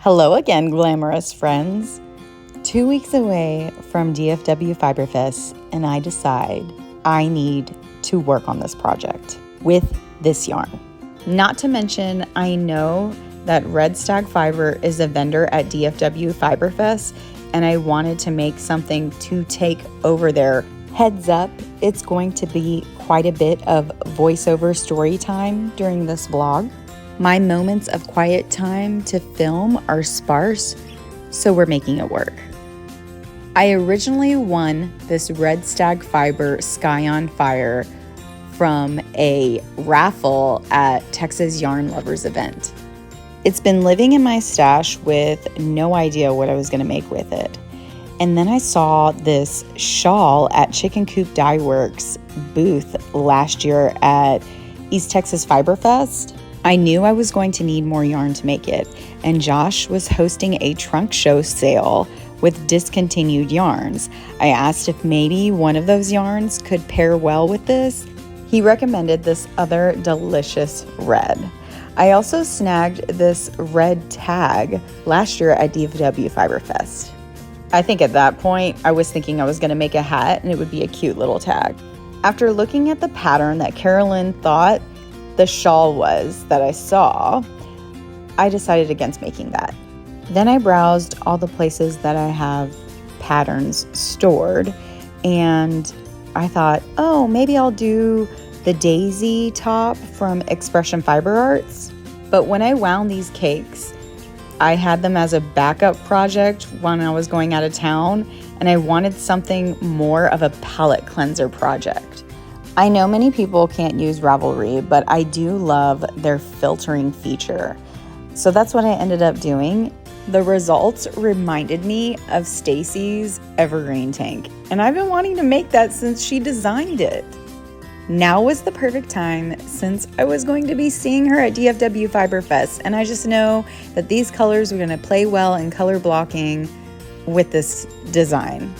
Hello again, glamorous friends. 2 weeks away from DFW Fiberfest, and I decide I need to work on this project with this yarn. Not to mention, I know that Red Stag Fiber is a vendor at DFW Fiberfest, and I wanted to make something to take over there. Heads up, it's going to be quite a bit of voiceover story time during this vlog. My moments of quiet time to film are sparse, so we're making it work. I originally won this Red Stag Fiber Sky on Fire from a raffle at Texas Yarn Lovers event. It's been living in my stash with no idea what I was going to make with it. And then I saw this shawl at Chicken Coop Dye Works booth last year at East Texas Fiber Fest. I knew I was going to need more yarn to make it, and Josh was hosting a trunk show sale with discontinued yarns. I asked if maybe one of those yarns could pair well with this. He recommended this other delicious red. I also snagged this red tag last year at DFW Fiberfest. I think at that point, I was thinking I was going to make a hat and it would be a cute little tag. After looking at the pattern that Carolyn thought the shawl was that I saw, I decided against making that. Then I browsed all the places that I have patterns stored, and I thought, oh, maybe I'll do the daisy top from Expression Fiber Arts. But when I wound these cakes, I had them as a backup project when I was going out of town, and I wanted something more of a palette cleanser project. I know many people can't use Ravelry, but I do love their filtering feature. So that's what I ended up doing. The results reminded me of Stacy's Evergreen tank, and I've been wanting to make that since she designed it. Now was the perfect time since I was going to be seeing her at DFW Fiberfest, and I just know that these colors are going to play well in color blocking with this design.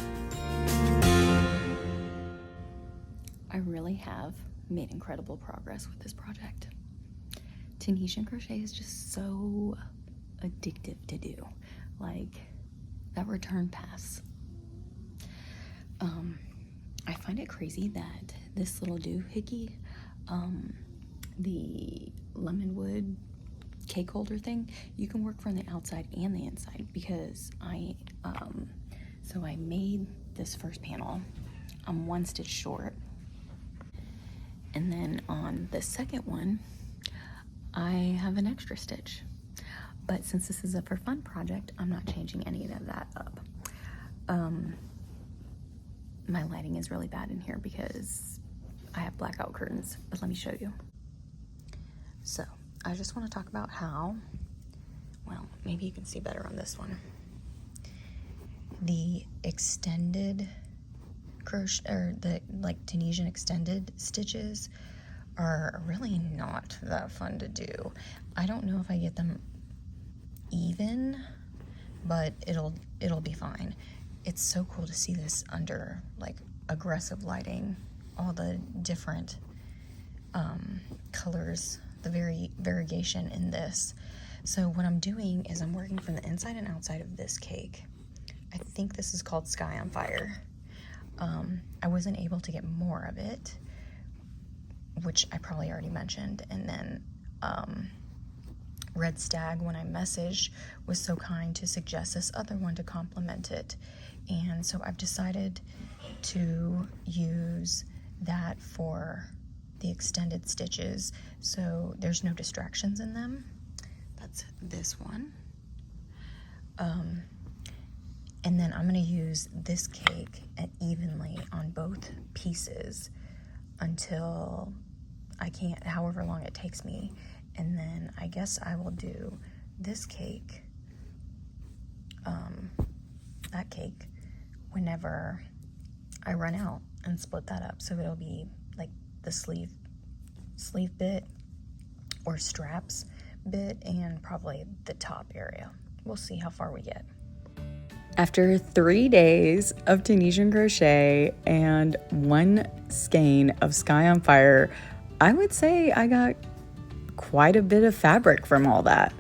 I really have made incredible progress with this project. Tunisian crochet is just so addictive to do, like that return pass. I find it crazy that this little doohickey, the lemon wood cake holder thing, you can work from the outside and the inside, because I made this first panel. I'm one stitch short, and then on the second one I have an extra stitch. But since this is a for fun project, I'm not changing any of that up. My lighting is really bad in here because I have blackout curtains, but let me show you. So I just want to talk about how, well, maybe you can see better on this one. The extended crochet, or the like Tunisian extended stitches, are really not that fun to do. I don't know if I get them even, but it'll be fine. It's so cool to see this under like aggressive lighting, all the different colors, the variegation in this. So what I'm doing is I'm working from the inside and outside of this cake. I think this is called Sky on Fire. I wasn't able to get more of it, which I probably already mentioned, and then Red Stag, when I messaged, was so kind to suggest this other one to complement it. And so I've decided to use that for the extended stitches, so there's no distractions in them. That's this one. And then I'm going to use this cake evenly on both pieces until I can't, however long it takes me. And then I guess I will do this cake, that cake, whenever I run out, and split that up. So it'll be like the sleeve bit or straps bit, and probably the top area. We'll see how far we get. After 3 days of Tunisian crochet and one skein of Sky on Fire, I would say I got quite a bit of fabric from all that.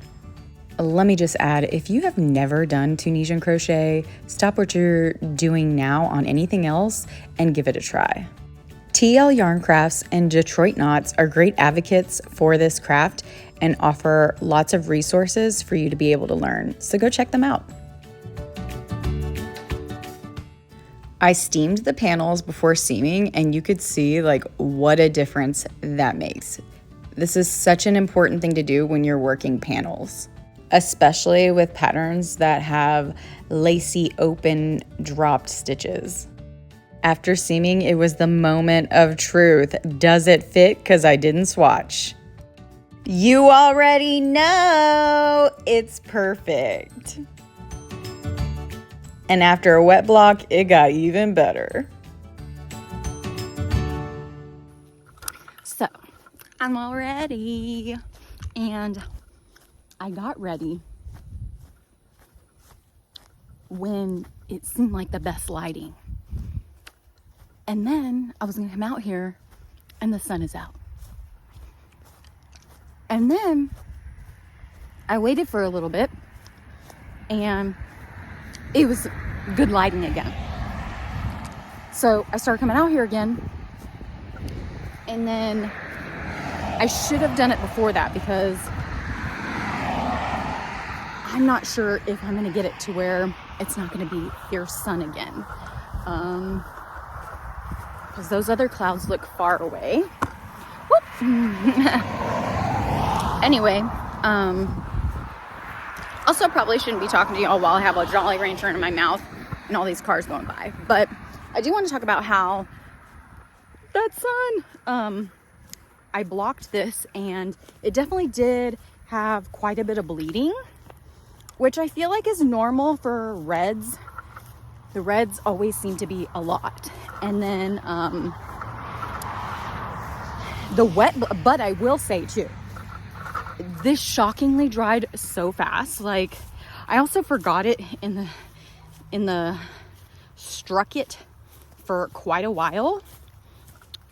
Let me just add, if you have never done Tunisian crochet, stop what you're doing now on anything else and give it a try. TL Yarn Crafts and Detroit Knots are great advocates for this craft and offer lots of resources for you to be able to learn, so go check them out. I steamed the panels before seaming, and you could see like what a difference that makes. This is such an important thing to do when you're working panels, especially with patterns that have lacy open dropped stitches. After seaming, it was the moment of truth. Does it fit? Because I didn't swatch. You already know it's perfect. And after a wet block, it got even better. So, I'm all ready. And I got ready when it seemed like the best lighting. And then I was gonna come out here and the sun is out. And then I waited for a little bit and it was good lighting again. So I started coming out here again, and then I should have done it before that because I'm not sure if I'm gonna get it to where it's not gonna be fierce sun again. Because those other clouds look far away. Anyway, also probably shouldn't be talking to y'all while I have a Jolly Rancher in my mouth and all these cars going by. But I do want to talk about how that sun, I blocked this and it definitely did have quite a bit of bleeding, which I feel like is normal for reds. The reds always seem to be a lot. And then the wet, but I will say too, this shockingly dried so fast. Like, I also forgot it in the struck it for quite a while.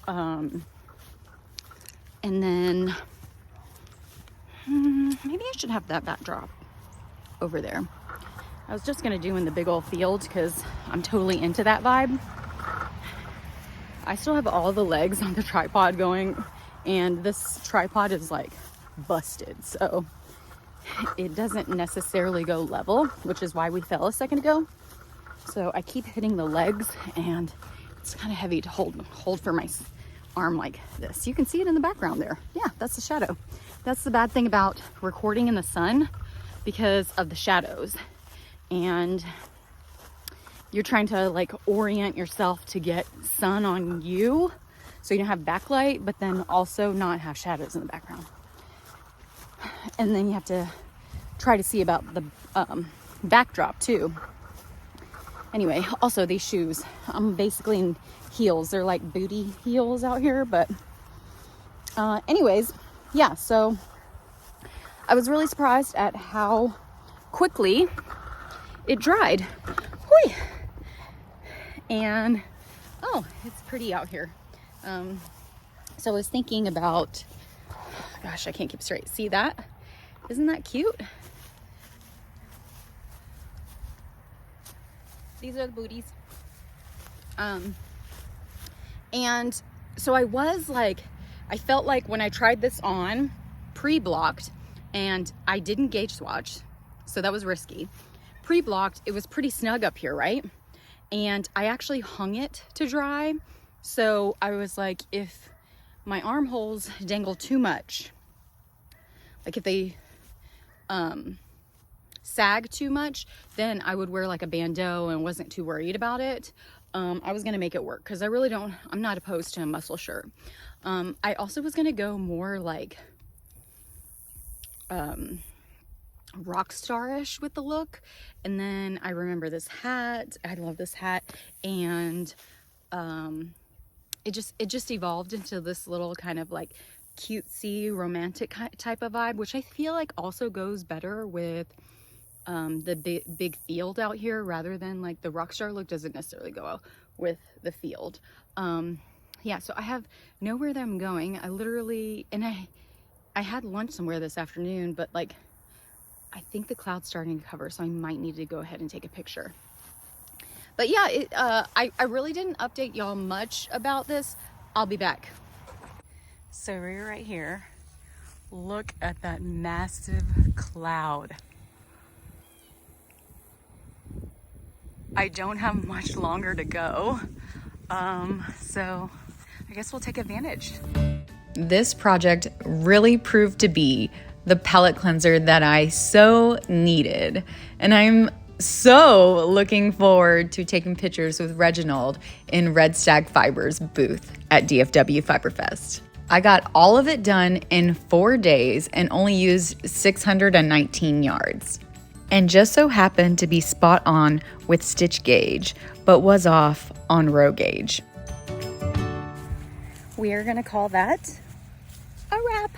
And then maybe I should have that backdrop over there. I was just gonna do in the big old field because I'm totally into that vibe. I still have all the legs on the tripod going, and this tripod is like busted, so it doesn't necessarily go level, which is why we fell a second ago. So I keep hitting the legs, and it's kind of heavy to hold for my arm like this. You can see it in the background there. Yeah, that's the shadow. That's the bad thing about recording in the sun, because of the shadows. And you're trying to like orient yourself to get sun on you so you don't have backlight, but then also not have shadows in the background. And then you have to try to see about the backdrop too. Anyway, also these shoes, I'm basically in heels. They're like booty heels out here, but anyways, yeah, so I was really surprised at how quickly it dried. Whee! And oh, it's pretty out here. So I was thinking about, gosh, I can't keep straight. See that? Isn't that cute? These are the booties. And so I was like, I felt like when I tried this on pre-blocked, and I didn't gauge swatch, so that was risky. Pre-blocked, it was pretty snug up here, right? And I actually hung it to dry. So I was like, if my armholes dangle too much, like if they sag too much, then I would wear like a bandeau and wasn't too worried about it. I was gonna make it work because I'm not opposed to a muscle shirt. I also was gonna go more like rock star-ish with the look, and then I remember this hat. I love this hat, and it just evolved into this little kind of like cutesy romantic type of vibe, which I feel like also goes better with the big field out here, rather than like the rock star look doesn't necessarily go with the field. Yeah, so I have nowhere that I'm going. I literally, and I had lunch somewhere this afternoon, but like I think the cloud's starting to cover, so I might need to go ahead and take a picture. But yeah, I really didn't update y'all much about this. I'll be back. So we're right here. Look at that massive cloud. I don't have much longer to go. So I guess we'll take advantage. This project really proved to be the palette cleanser that I so needed. And I'm so looking forward to taking pictures with Reginald in Red Stag Fibers booth at DFW Fiberfest. I got all of it done in 4 days and only used 619 yards. And just so happened to be spot on with stitch gauge, but was off on row gauge. We are gonna call that a wrap.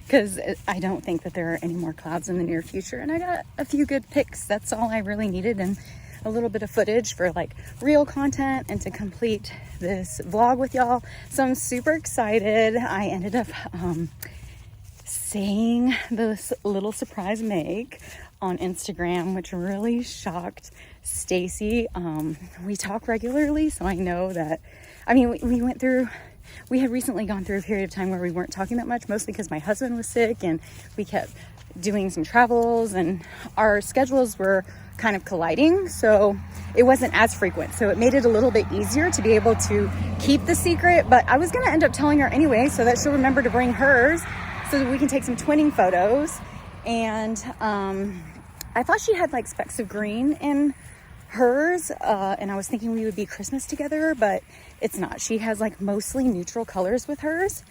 Because I don't think that there are any more clouds in the near future, and I got a few good pics. That's all I really needed, and a little bit of footage for like real content and to complete this vlog with y'all. So I'm super excited. I ended up saying this little surprise make on Instagram, which really shocked Stacy. We talk regularly, so I know that, I mean, we had recently gone through a period of time where we weren't talking that much, mostly because my husband was sick and we kept doing some travels and our schedules were kind of colliding, so it wasn't as frequent. So it made it a little bit easier to be able to keep the secret, but I was gonna end up telling her anyway so that she'll remember to bring hers so that we can take some twinning photos. And I thought she had like specks of green in hers, and I was thinking we would be Christmas together, but it's not. She has like mostly neutral colors with hers,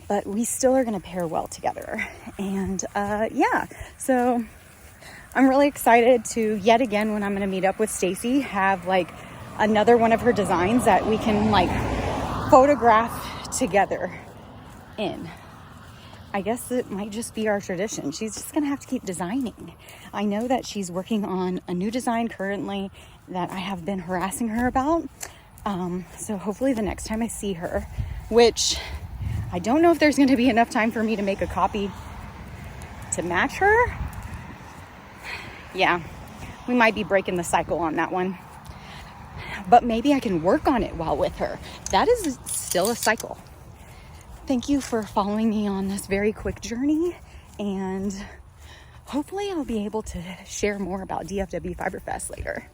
but we still are gonna pair well together. And yeah, so I'm really excited to yet again, when I'm gonna meet up with Stacy, have like another one of her designs that we can like photograph together in. I guess it might just be our tradition. She's just gonna have to keep designing. I know that she's working on a new design currently that I have been harassing her about. So hopefully the next time I see her, which I don't know if there's gonna be enough time for me to make a copy to match her. Yeah, we might be breaking the cycle on that one. But maybe I can work on it while with her. That is still a cycle. Thank you for following me on this very quick journey, and hopefully I'll be able to share more about DFW Fiberfest later.